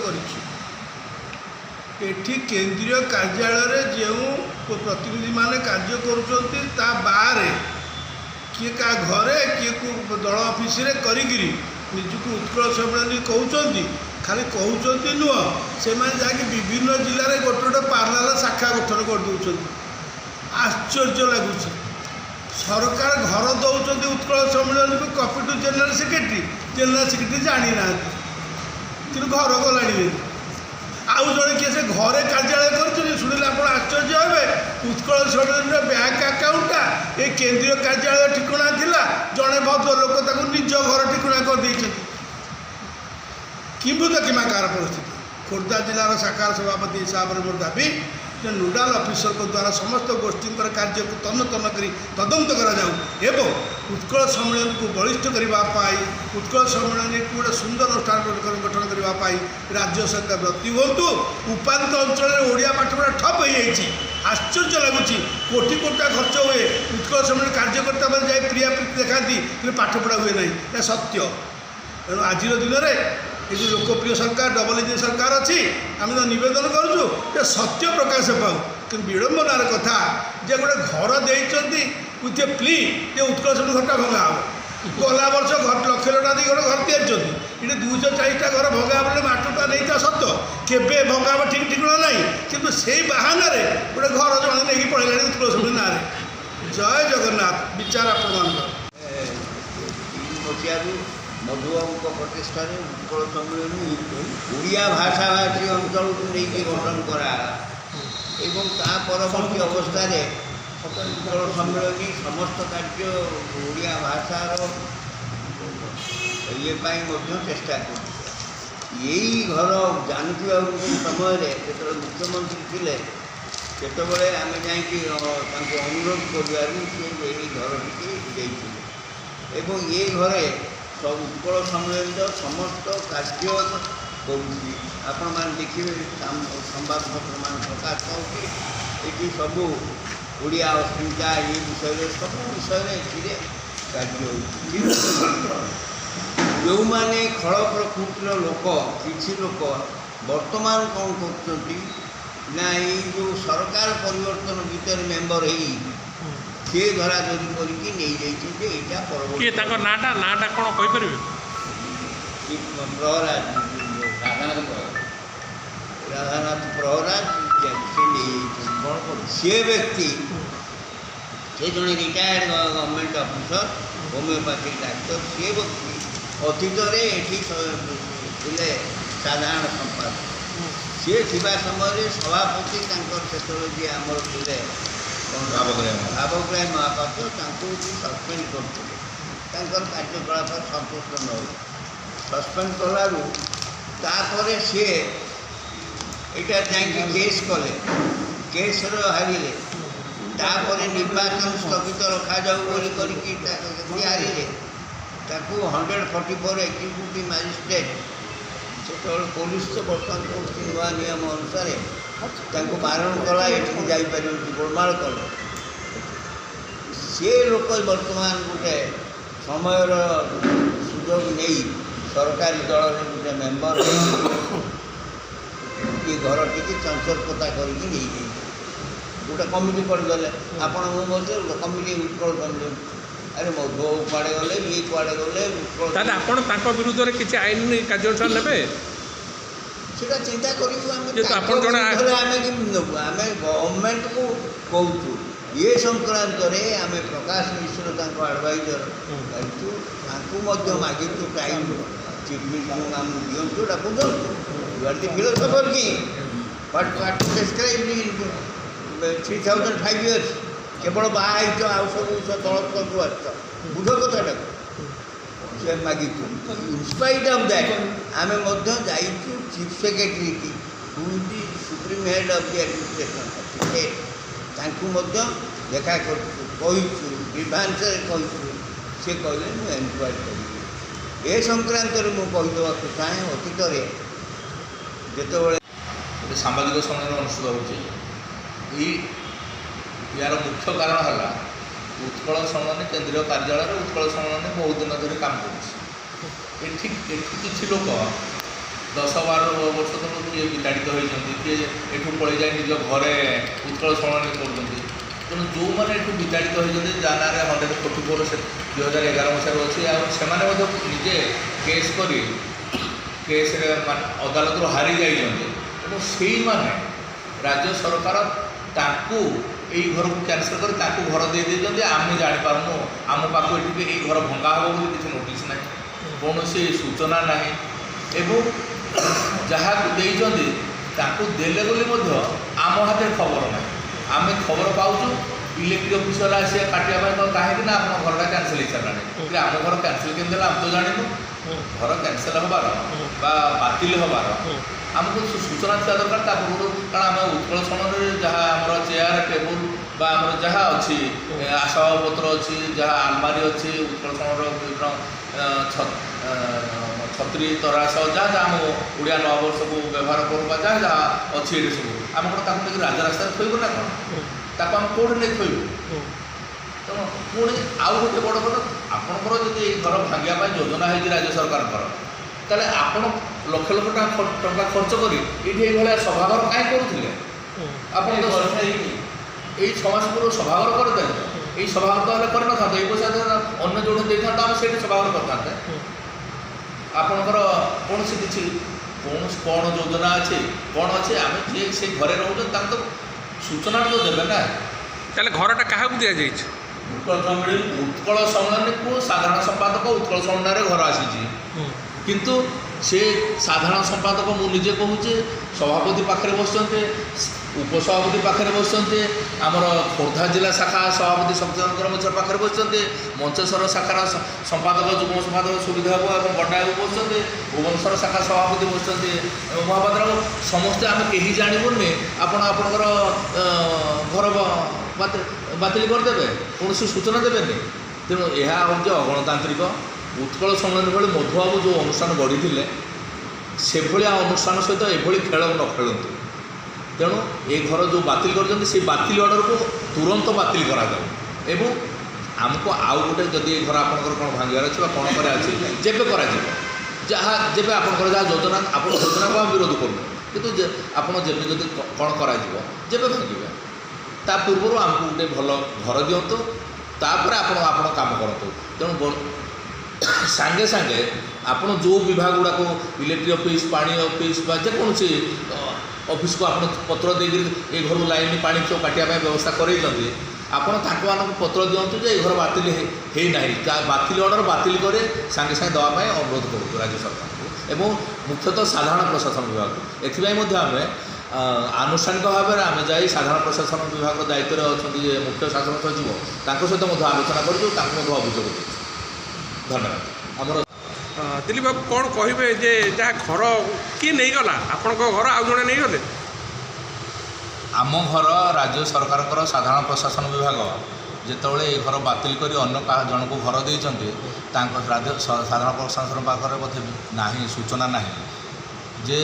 କରିଛି। ଏଠି କେନ୍ଦ୍ରୀୟ କାର୍ଯ୍ୟାଳୟରେ ଯେଉଁ ପ୍ରତିନିଧିମାନେ କାର୍ଯ୍ୟ କରୁଛନ୍ତି ତା ବାହାରେ କିଏ କାହା ଘରେ କିଏ କେଉଁ ଦଳ ଅଫିସରେ କରିକିରି ନିଜକୁ ଉତ୍କଳ ସମ୍ମିଳନୀ କହୁଛନ୍ତି। ଖାଲି କହୁଛନ୍ତି ନୁହଁ, ସେମାନେ ଯାଇକି ବିଭିନ୍ନ ଜିଲ୍ଲାରେ ଗୋଟେ ଗୋଟେ ପାର୍ଲାର ଶାଖା ଗଠନ କରିଦେଉଛନ୍ତି। ଆଶ୍ଚର୍ଯ୍ୟ ଲାଗୁଛି। ସରକାର ଘର ଦେଉଛନ୍ତି ଉତ୍କଳ ସମ୍ମିଳନୀକୁ କପି ଟୁ ଜେନେରାଲ ସେକ୍ରେଟାରୀ ଜାଣିନାହାନ୍ତି, କିନ୍ତୁ ଘର ଗଲାଣି। ଆଉ ଜଣେ କିଏ ସେ ଘରେ କାର୍ଯ୍ୟାଳୟ କରୁଛନ୍ତି, ଶୁଣିଲେ ଆପଣ ଆଶ୍ଚର୍ଯ୍ୟ ହେବେ। ଉତ୍କଳ ସମ୍ମିଳନୀର ବ୍ୟାଙ୍କ ଆକାଉଣ୍ଟଟା ଏ କେନ୍ଦ୍ରୀୟ କାର୍ଯ୍ୟାଳୟ ଠିକଣା ଥିଲା, ଜଣେ ଭଦ୍ରଲୋକ ତାକୁ ନିଜ ଘର ଠିକଣା କରିଦେଇଛନ୍ତି। କିମ୍ଭୂତ କିମାକାର ପରିସ୍ଥିତି। ଖୋର୍ଦ୍ଧା ଜିଲ୍ଲାର ଶାଖାର ସଭାପତି ହିସାବରେ ମୋର ଦାବି ଯେ ନୋଡାଲ ଅଫିସରଙ୍କ ଦ୍ୱାରା ସମସ୍ତ ଗୋଷ୍ଠୀଙ୍କର କାର୍ଯ୍ୟକୁ ତନ୍ନ ତନ୍ନ କରି ତଦନ୍ତ କରାଯାଉ ଏବଂ ଉତ୍କଳ ସମ୍ମିଳନୀକୁ ବଳିଷ୍ଠ କରିବା ପାଇଁ, ଉତ୍କଳ ସମ୍ମିଳନୀକୁ ଗୋଟେ ସୁନ୍ଦର ଅନୁଷ୍ଠାନ ଗଠନ କରିବା ପାଇଁ ରାଜ୍ୟ ସରକାର ବ୍ରତୀ ହୁଅନ୍ତୁ। ଉପାନ୍ତ ଅଞ୍ଚଳରେ ଓଡ଼ିଆ ପାଠପଢ଼ା ଠପ୍ ହୋଇଯାଇଛି। ଆଶ୍ଚର୍ଯ୍ୟ ଲାଗୁଛି। କୋଟି କୋଟି ଟଙ୍କା ଖର୍ଚ୍ଚ ହୁଏ, ଉତ୍କଳ ସମ୍ମିଳନୀ କାର୍ଯ୍ୟକର୍ତ୍ତା ମାନେ ଯାଇ ପ୍ରିୟା ପ୍ରୀତି ଦେଖାନ୍ତି, କିନ୍ତୁ ପାଠପଢ଼ା ହୁଏ ନାହିଁ। ଏହା ସତ୍ୟ। ତେଣୁ ଆଜିର ଦିନରେ ଏ ଯେଉଁ ଲୋକପ୍ରିୟ ସରକାର, ଡବଲ ଇଞ୍ଜିନ୍ ସରକାର ଅଛି, ଆମେ ତ ନିବେଦନ କରୁଛୁ ଯେ ସତ୍ୟ ପ୍ରକାଶ ପାଉ। କିନ୍ତୁ ବିଡ଼ମ୍ବନାର କଥା ଯେ ଗୋଟେ ଘର ଦେଇଛନ୍ତି ୱିଥ୍ ଏ ପ୍ଲି ଯେ ଉତ୍କଳ ସମ୍ମିଳନୀ ଘରଟା ଭଙ୍ଗା ହେବ। ଗଲା ବର୍ଷ ଲକ୍ଷ ଲକ୍ଷ ଟଙ୍କା ଦେଇ ଗୋଟେ ଘର ତିଆରିଛନ୍ତି, ଏଠି 240ଟା ଘର ଭଙ୍ଗା ହେବ ବୋଲି ମାଷ୍ଟରଟା ନେଇଥିବା ସତ୍ୟ। କେବେ ଭଙ୍ଗା ହେବ ଠିକ୍ ଠିକଣା ନାହିଁ, କିନ୍ତୁ ସେଇ ବାହାନାରେ ଗୋଟେ ଘର ଜଣେ ନେଇକି ପଳେଇଲାଣି ଉତ୍କଳ ସମ୍ମିଳନୀ ନାଁରେ। ଜୟ ଜଗନ୍ନାଥ। ବିଚାର ଆପଣମାନଙ୍କର। ମଧୁବାବୁଙ୍କ ପ୍ରତିଷ୍ଠାରେ ଉତ୍କଳ ସମ୍ମିଳନୀ ଓଡ଼ିଆ ଭାଷାଭାଷୀ ଅଞ୍ଚଳକୁ ନେଇକି ଗଠନ କରାଗଲା ଏବଂ ତା ପରବର୍ତ୍ତୀ ଅବସ୍ଥାରେ ଉତ୍କଳ ସମ୍ମିଳନୀ ସମସ୍ତ କାର୍ଯ୍ୟ ଓଡ଼ିଆ ଭାଷାର ଇଏ ପାଇଁ ମଧ୍ୟ ଚେଷ୍ଟା କରୁଛି। ଏଇ ଘର ଜାନକୀ ବାବୁଙ୍କ ସମୟରେ ଯେତେବେଳେ ମୁଖ୍ୟମନ୍ତ୍ରୀ ଥିଲେ, ସେତେବେଳେ ଆମେ ଯାଇକି ତାଙ୍କୁ ଅନୁରୋଧ କରିବାରୁ ସେ ଏହି ଘରଟିକି ଦେଇଥିଲେ ଏବଂ ଏ ଘରେ ଉତ୍କଳ ସମ୍ମିଳନୀର ସମସ୍ତ କାର୍ଯ୍ୟ କରୁଛି। ଆପଣମାନେ ଦେଖିବେ ସମ୍ବାଦପତ୍ରମାନ ପ୍ରକାଶ ପାଉଛି, ଏଠି ସବୁ ଓଡ଼ିଆ ଅସ୍ମିତା ଏ ବିଷୟରେ ସବୁ ବିଷୟରେ ଏଥିରେ କାର୍ଯ୍ୟ ହେଉଛି। ଯେଉଁମାନେ ଖଳ ପ୍ରକୃତିର ଲୋକ, କିଛି ଲୋକ ବର୍ତ୍ତମାନ କ'ଣ କରୁଛନ୍ତି ନା ଏଇ ଯେଉଁ ସରକାର ପରିବର୍ତ୍ତନ ଭିତରେ ମେମ୍ବର ହେଇ ସେ ଧରାଧରି କରିକି ନେଇଯାଇଛି ଯେ ଏଇଟା ପରବର୍ତ୍ତୀ। ତାଙ୍କ ନାଁଟା କ'ଣ କହିପାରିବେ? ପ୍ରହରାଜ, ରାଧାନାଥ ପ୍ରହରାଜ ସେ ନେଇଯାଇଛି। ସେ ବ୍ୟକ୍ତି ସେ ଜଣେ ରିଟାୟାର୍ଡ ଗଭର୍ଣ୍ଣମେଣ୍ଟ ଅଫିସର, ହୋମିଓପାଥିକ୍ ଡାକ୍ତର। ସେ ବ୍ୟକ୍ତି ଅତୀତରେ ଏଠି ଥିଲେ ସାଧାରଣ ସମ୍ପାଦକ। ସେ ଥିବା ସମୟରେ ସଭାପତି ତାଙ୍କର ସେତେବେଳେ ଯିଏ ଆମର ଥିଲେ ଭାବଗ୍ରାହୀ ମହାପାତ୍ର, ତାଙ୍କୁ ସସ୍ପେଣ୍ଡ କରୁଥିଲେ। ତାଙ୍କର କାର୍ଯ୍ୟକଳାପ ସନ୍ତୁଷ୍ଟ ନ ହୋଇ ସସ୍ପେଣ୍ଡ କଲାରୁ ତାପରେ ସିଏ ଏଇଟା ଯାଇକି କେସ୍ କଲେ, କେସ୍ର ହାରିଲେ। ତାପରେ ନିର୍ବାଚନ ସ୍ଥଗିତ ରଖାଯାଉ ବୋଲି କରିକି ହାରିଲେ। ତାକୁ 144 ଏକ୍ଜିକ୍ୟୁଟିଭ୍ ମାଜିଷ୍ଟ୍ରେଟ୍, ସେତେବେଳେ ପୋଲିସ ତ ବର୍ତ୍ତମାନ କରୁଛି ନୂଆ ନିୟମ ଅନୁସାରେ, ତାଙ୍କୁ ବାରଣ କଲା ଏଠିକି ଯାଇପାରିବନି, ଗୋଳମାଳ କଲେ। ସେ ଲୋକ ବର୍ତ୍ତମାନ ଗୋଟେ ସମୟର ସୁଯୋଗ ନେଇ ସରକାରୀ ଦଳରେ ଗୋଟେ ମେମ୍ବର ଏ ଘରଟିକି ଚଞ୍ଚଳତା କରିକି ନେଇଯାଇଛି। ଗୋଟେ କମିଟି କରିଦେଲେ। ଆପଣ ମୁଁ ମଧ୍ୟ ଗୋଟେ କମିଟି ଉତ୍କଳ ସମ୍ମିଳନୀ, ଆରେ ମଧୁ କୁଆଡ଼େ ଗଲେ, ଇଏ କୁଆଡ଼େ ଗଲେ, ଉତ୍କଳ। ତାହେଲେ ଆପଣ ତାଙ୍କ ବିରୁଦ୍ଧରେ କିଛି ଆଇନ କାର୍ଯ୍ୟାନୁଷ୍ଠାନ ନେବେ? ସେଟା ଚିନ୍ତା କରିବୁ। ଆମେ କେମିତି ନେବୁ? ଆମେ ଗଭର୍ଣ୍ଣମେଣ୍ଟକୁ କହୁଛୁ ଏ ସଂକ୍ରାନ୍ତରେ। ଆମେ ପ୍ରକାଶ ମିଶ୍ର ତାଙ୍କ ଆଡ଼ଭାଇଜର ପାଇଛୁ, ତାଙ୍କୁ ମଧ୍ୟ ମାଗିଛୁ ଟାଇମ୍ ଚିଫ୍ ମିନିଷ୍ଟରଙ୍କୁ ଆମକୁ ଦିଅନ୍ତୁ, ଏଇଟା ବୁଝନ୍ତୁ। ୟୁ ଆର୍ ଦି ଫିଲୋସଫର କି ହ୍ୱାଟ୍ ଟୁ ଡେସ୍କ୍ରାଇବ୍ 3005 years କେବଳ ବାହା ହେଇଛ, ଆଉ ସବୁ ତଳ ତଳକୁ ଆସିଛ, ବୁଝ କଥାଟାକୁ ସେ ମାଗିଛୁ। ଇନ୍ସ୍ପାଇଟ୍ ଅଫ୍ ଦ୍ୟାଟ୍ ଆମେ ମଧ୍ୟ ଯାଇଛୁ ଚିଫ୍ ସେକ୍ରେଟାରୀ କି who is the supreme head of the administration state, ତାଙ୍କୁ ମଧ୍ୟ ଦେଖା କରିଛୁ, କହିଛୁ, ଗ୍ରିଭାନ୍ସରେ କହିଛୁ। ସେ କହିଲେ ମୁଁ ଏନକ୍ୱାରି କରିବି। ଏ ସଂକ୍ରାନ୍ତରେ ମୁଁ କହିଦେବାକୁ ଚାହେଁ, ଅତୀତରେ ଯେତେବେଳେ ଗୋଟେ ସାମ୍ବାଦିକ ସମ୍ମିଳନୀ ଅନୁଷ୍ଠିତ ହେଉଛି, ୟାର ମୁଖ୍ୟ କାରଣ ହେଲା ଉତ୍କଳ ସମ୍ମିଳନୀ କେନ୍ଦ୍ରୀୟ କାର୍ଯ୍ୟାଳୟରେ ଉତ୍କଳ ସମ୍ମିଳନୀ ବହୁତ ଦିନ ଧରି କାମ କରୁଛି। ଏଠି କିଛି ଲୋକ 10-12 ବର୍ଷ ତଳୁ କିଏ ବିତାଡ଼ିତ ହୋଇଛନ୍ତି, କିଏ ଏଠୁ ପଳେଇ ଯାଇ ନିଜ ଘରେ ଉତ୍କଳ ସମୟରେ କରୁଛନ୍ତି। ତେଣୁ ଯେଉଁମାନେ ଏଠୁ ବିତାଡ଼ିତ ହୋଇଛନ୍ତି ଯାହା ନାଁରେ 144 ସେ 2011 ମସିହାରୁ ଅଛି, ଆଉ ସେମାନେ ମଧ୍ୟ ନିଜେ କେସ୍ କରି କେସ୍ରେ ଅଦାଲତରୁ ହାରି ଯାଇଛନ୍ତି। ତେଣୁ ସେଇମାନେ ରାଜ୍ୟ ସରକାର ତାଙ୍କୁ ଏଇ ଘରକୁ କ୍ୟାନସଲ୍ କରି ତାଙ୍କୁ ଘର ଦେଇଦେଇଛନ୍ତି। ଆମେ ଜାଣିପାରୁନୁ, ଆମ ପାଖକୁ ଏଠିକି ଏଇ ଘର ଭଙ୍ଗା ହେବ ବୋଲି କିଛି ନୋଟିସ୍ ନାହିଁ, କୌଣସି ସୂଚନା ନାହିଁ। ଏବଂ ଯାହାକୁ ଦେଇଛନ୍ତି ତାଙ୍କୁ ଦେଲେ ବୋଲି ମଧ୍ୟ ଆମ ହାତରେ ଖବର ନାହିଁ। ଆମେ ଖବର ପାଉଛୁ ଇଲେକ୍ଟ୍ରିକ୍ ଅଫିସର ଆସିବା କାଟିବା ପାଇଁ, ତ କାହିଁକି ନା ଆପଣ ଘରଟା କ୍ୟାନସଲ୍ ହେଇସାରିଲାଣି। କି ଆମ ଘର କ୍ୟାନସଲ୍ କେମିତି ହେଲା ଆମେ ତ ଜାଣିନୁ। ଘର କ୍ୟାନସଲ୍ ହେବାର ବା ବାତିଲ ହେବାର ଆମକୁ ସୂଚନା ଥିବା ଦରକାର ତା ପୂର୍ବରୁ। କାରଣ ଆମେ ଉତ୍କଳ ସମୟରେ ଯାହା ଆମର ଚେୟାର ଟେବୁଲ୍ ବା ଆମର ଯାହା ଅଛି ଆସବାବପତ୍ର ଅଛି, ଯାହା ଆଲମାରି ଅଛି, ଉତ୍କଳ ସମୟର ବିଭିନ୍ନ ଛତ୍ରୀ ତରାସ ଯାହା ଯାହା ଆମ ଓଡ଼ିଆ ନବବର୍ଷକୁ ବ୍ୟବହାର କରୁ ବା ଯାହା ଯାହା ଅଛି ଏଠି ସବୁ, ଆମେ କ'ଣ ତାକୁ ନେଇକି ରାଜରାସ୍ତାରେ ଥୋଇବୁ ନା କ'ଣ? ତାକୁ ଆମେ କେଉଁଠି ନେଇ ଥୋଇବୁ? ତେଣୁ ପୁଣି ଆଉ ଗୋଟେ ବଡ଼ କଥା, ଆପଣଙ୍କର ଯଦି ଏଇ ଘର ଭାଙ୍ଗିବା ପାଇଁ ଯୋଜନା ହେଇଛି ରାଜ୍ୟ ସରକାରଙ୍କର, ତାହେଲେ ଆପଣ ଲକ୍ଷ ଲକ୍ଷ ଟଙ୍କା ଖର୍ଚ୍ଚ କରି ଏଇଠି ଏଇଭଳିଆ ସଭାଘର କାହିଁ କରୁଥିଲେ? ଆପଣ ତ ଏଇ ସମାଜପୁର ସଭାଘର କରିଦେଲେ, ଏଇ ସଭାଘର ତ ହେଲେ କରିନଥାନ୍ତେ, ଏଇ ପଇସା ଅନ୍ୟ ଯୋଉଠି ଦେଇଥାନ୍ତେ ଆମେ ସେଇଠି ସଭାଘର କରିଥାନ୍ତେ। ଆପଣଙ୍କର କୌଣସି କିଛି କ'ଣ ଯୋଜନା ଅଛି କ'ଣ ଅଛି, ଆମେ ଯିଏ ସେଇ ଘରେ ରହୁଛନ୍ତି ତାଙ୍କୁ ତ ସୂଚନା ତ ଦେବେ ନା। ତାହେଲେ ଘରଟା କାହାକୁ ଦିଆଯାଇଛି? ଉତ୍କଳ ସମ୍ମିଳନୀକୁ ସାଧାରଣ ସମ୍ପାଦକ ଉତ୍କଳ ସମ୍ମିଳନୀରେ ଘର ଆସିଛି, କିନ୍ତୁ ସେ ସାଧାରଣ ସମ୍ପାଦକ ମୁଁ ନିଜେ କହୁଛି ସଭାପତି ପାଖରେ ବସିଛନ୍ତି, ଉପସଭାପତି ପାଖରେ ବସିଛନ୍ତି, ଆମର ଖୋର୍ଦ୍ଧା ଜିଲ୍ଲା ଶାଖା ସଭାପତି ସତ୍ୟଚନ୍ଦ୍ର ମିଶ୍ର ପାଖରେ ବସିଛନ୍ତି, ମଞ୍ଚେଶ୍ୱର ଶାଖାର ସମ୍ପାଦକ ଯୁଗ୍ମ ସମ୍ପାଦକ ସୁବିଧା ବାବୁ ଏବଂ ଗଣ୍ଡାବାବୁ ବସିଛନ୍ତି, ଭୁବନେଶ୍ୱର ଶାଖା ସଭାପତି ବସିଛନ୍ତି ମହାପାତ୍ର ବାବୁ। ସମସ୍ତେ ଆମେ କେହି ଜାଣିବୁନି ଆପଣ ଆପଣଙ୍କର ଘର ବାତିଲ କରିଦେବେ, କୌଣସି ସୂଚନା ଦେବେନି। ତେଣୁ ଏହା ହେଉଛି ଅଗଣତାନ୍ତ୍ରିକ। ଉତ୍କଳ ସମ୍ମିଳନୀ ଭଳି ମଧୁବାବୁ ଯେଉଁ ଅନୁଷ୍ଠାନ ଗଢ଼ିଥିଲେ ସେଭଳିଆ ଅନୁଷ୍ଠାନ ସହିତ ଏଭଳି ଖେଳ ନ ଖେଳନ୍ତୁ। ତେଣୁ ଏ ଘର ଯେଉଁ ବାତିଲ କରିଛନ୍ତି ସେଇ ବାତିଲ ଅର୍ଡ଼ରକୁ ତୁରନ୍ତ ବାତିଲ କରାଯାଉ। ଏବଂ ଆମକୁ ଆଉ ଗୋଟେ ଯଦି ଏ ଘର ଆପଣଙ୍କର କ'ଣ ଭାଙ୍ଗିବାର ଅଛି ବା କ'ଣ କରିବାର ଅଛି ଯେବେ କରାଯିବ, ଯେବେ ଆପଣଙ୍କର ଯାହା ଯୋଜନା, ଆପଣ ଯୋଜନାକୁ ଆମେ ବିରୋଧ କରୁନୁ, କିନ୍ତୁ ଆପଣ ଯେବେ ଯଦି କ'ଣ କରାଯିବ ଯେବେ ଭାଙ୍ଗିବେ ତା ପୂର୍ବରୁ ଆମକୁ ଗୋଟେ ଭଲ ଘର ଦିଅନ୍ତୁ, ତାପରେ ଆପଣ କାମ କରନ୍ତୁ। ତେଣୁ ସାଙ୍ଗେ ସାଙ୍ଗେ ଆପଣ ଯେଉଁ ବିଭାଗ ଗୁଡ଼ାକ ଇଲେକ୍ଟ୍ରିକ୍ ଅଫିସ୍, ପାଣି ଅଫିସ୍ ବା ଯେକୌଣସି ଅଫିସ୍କୁ ଆପଣ ପତ୍ର ଦେଇକରି ଏ ଘରୁ ଲାଇନ୍ ପାଣି ସବୁ କାଟିବା ପାଇଁ ବ୍ୟବସ୍ଥା କରେଇଛନ୍ତି, ଆପଣ ତାଙ୍କମାନଙ୍କୁ ପତ୍ର ଦିଅନ୍ତୁ ଯେ ଏ ଘର ବାତିଲ ହେଇନାହିଁ, ବାତିଲ ଅର୍ଡ଼ର ବାତିଲ କରି ସାଙ୍ଗେ ସାଙ୍ଗେ ଦେବା ପାଇଁ ଅନୁରୋଧ କରୁଛୁ ରାଜ୍ୟ ସରକାରଙ୍କୁ ଏବଂ ମୁଖ୍ୟତଃ ସାଧାରଣ ପ୍ରଶାସନ ବିଭାଗକୁ। ଏଥିପାଇଁ ମଧ୍ୟ ଆମେ ଆନୁଷ୍ଠାନିକ ଭାବରେ ଆମେ ଯାଇ ସାଧାରଣ ପ୍ରଶାସନ ବିଭାଗର ଦାୟିତ୍ୱରେ ଅଛନ୍ତି ଯେ ମୁଖ୍ୟ ଶାସନ ସଚିବ, ତାଙ୍କ ସହିତ ମଧ୍ୟ ଆଲୋଚନା କରିଛୁ, ତାଙ୍କୁ ମଧ୍ୟ ଅଭିଯୋଗ ଦେଇଛୁ। ଧନ୍ୟବାଦ। ଆମର ଦିଲ୍ଲୀପ ବାବୁ କ'ଣ କହିବେ ଯେ ଯାହା ଘର କିଏ ନେଇଗଲା? ଆପଣଙ୍କ ଘର ଆଉ ଜଣେ ନେଇଗଲେ? ଆମ ଘର ରାଜ୍ୟ ସରକାରଙ୍କର ସାଧାରଣ ପ୍ରଶାସନ ବିଭାଗ ଯେତେବେଳେ ଏ ଘର ବାତିଲ କରି ଅନ୍ୟ ଜଣକୁ ଘର ଦେଇଛନ୍ତି, ତାଙ୍କ ସାଧାରଣ ପ୍ରଶାସନ ପାଖରେ ବୋଧେ ନାହିଁ, ସୂଚନା ନାହିଁ ଯେ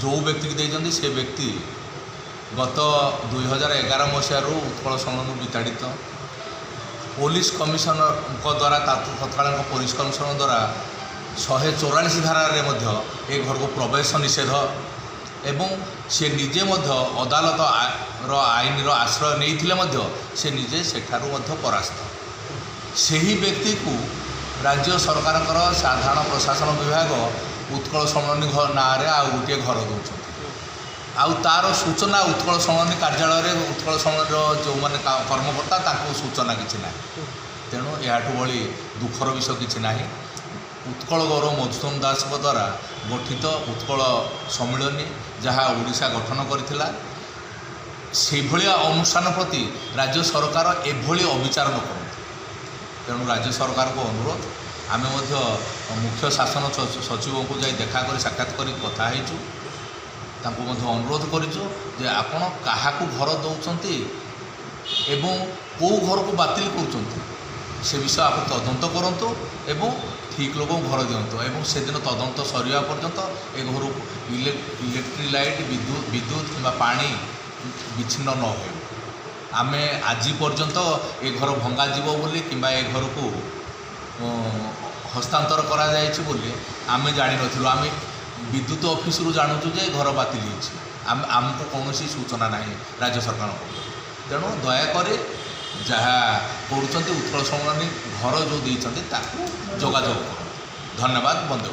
ଯେଉଁ ବ୍ୟକ୍ତିକି ଦେଇଛନ୍ତି ସେ ବ୍ୟକ୍ତି ଗତ 2011 ମସିହାରୁ ଉତ୍କଳ ସମ୍ମିଳନୀରୁ ବିତାଡ଼ିତ। ପୋଲିସ କମିଶନରଙ୍କ ଦ୍ୱାରା ତତ୍କାଳୀନ ପୋଲିସ କମିଶନର ଦ୍ୱାରା 144 ଧାରାରେ ମଧ୍ୟ ଏ ଘରକୁ ପ୍ରବେଶ ନିଷେଧ ଏବଂ ସେ ନିଜେ ମଧ୍ୟ ଅଦାଲତର ଆଇନର ଆଶ୍ରୟ ନେଇଥିଲେ ମଧ୍ୟ ସେ ନିଜେ ସେଠାରୁ ମଧ୍ୟ ପରାସ୍ତ। ସେହି ବ୍ୟକ୍ତିକୁ ରାଜ୍ୟ ସରକାରଙ୍କର ସାଧାରଣ ପ୍ରଶାସନ ବିଭାଗ ଉତ୍କଳ ସମ୍ମିଳନୀ ନାଁରେ ଆଉ ଗୋଟିଏ ଘର ଦେଉଛନ୍ତି। ଆଉ ତା'ର ସୂଚନା ଉତ୍କଳ ସମ୍ମିଳନୀ କାର୍ଯ୍ୟାଳୟରେ ଉତ୍କଳ ସମ୍ମିଳନୀର ଯେଉଁମାନେ କର୍ମକର୍ତ୍ତା ତାଙ୍କୁ ସୂଚନା କିଛି ନାହିଁ। ତେଣୁ ଏହାଠୁ ଭଳି ଦୁଃଖର ବିଷୟ କିଛି ନାହିଁ। ଉତ୍କଳ ଗୌରବ ମଧୁସୂଦନ ଦାସଙ୍କ ଦ୍ୱାରା ଗଠିତ ଉତ୍କଳ ସମ୍ମିଳନୀ ଯାହା ଓଡ଼ିଶା ଗଠନ କରିଥିଲା, ସେଇଭଳିଆ ଅନୁଷ୍ଠାନ ପ୍ରତି ରାଜ୍ୟ ସରକାର ଏଭଳି ଅବିଚାର ନ କରନ୍ତି। ତେଣୁ ରାଜ୍ୟ ସରକାରଙ୍କୁ ଅନୁରୋଧ, ଆମେ ମଧ୍ୟ ମୁଖ୍ୟ ଶାସନ ସଚିବଙ୍କୁ ଯାଇ ଦେଖା କରି ସାକ୍ଷାତ କରି କଥା ହେଇଛୁ, ତାଙ୍କୁ ମଧ୍ୟ ଅନୁରୋଧ କରିଛୁ ଯେ ଆପଣ କାହାକୁ ଘର ଦେଉଛନ୍ତି ଏବଂ କେଉଁ ଘରକୁ ବାତିଲ କରୁଛନ୍ତି ସେ ବିଷୟ ଆପଣ ତଦନ୍ତ କରନ୍ତୁ ଏବଂ ଠିକ୍ ଲୋକଙ୍କୁ ଘର ଦିଅନ୍ତୁ ଏବଂ ସେଦିନ ତଦନ୍ତ ସରିବା ପର୍ଯ୍ୟନ୍ତ ଏ ଘରକୁ ଇଲେକ୍ଟ୍ରିକ୍ ଲାଇଟ୍, ବିଦ୍ୟୁତ୍ କିମ୍ବା ପାଣି ବିଚ୍ଛିନ୍ନ ନ ହେଉ। ଆମେ ଆଜି ପର୍ଯ୍ୟନ୍ତ ଏ ଘର ଭଙ୍ଗାଯିବ ବୋଲି କିମ୍ବା ଏ ଘରକୁ ହସ୍ତାନ୍ତର କରାଯାଇଛି ବୋଲି ଆମେ ଜାଣିନଥିଲୁ। ଆମେ ବିଦ୍ୟୁତ ଅଫିସରୁ ଜାଣୁଛୁ ଯେ ଘର ବାତିଲ ହେଇଛି। ଆମକୁ କୌଣସି ସୂଚନା ନାହିଁ ରାଜ୍ୟ ସରକାରଙ୍କ ପକ୍ଷରୁ। ତେଣୁ ଦୟାକରି ଯାହା କରୁଛନ୍ତି ଉତ୍କଳ ସମୁନ୍ନୀ ଘର ଯେଉଁ ଦେଇଛନ୍ତି ତାକୁ ଯୋଗାଯୋଗ କରନ୍ତୁ। ଧନ୍ୟବାଦ। ବନ୍ଧୁ।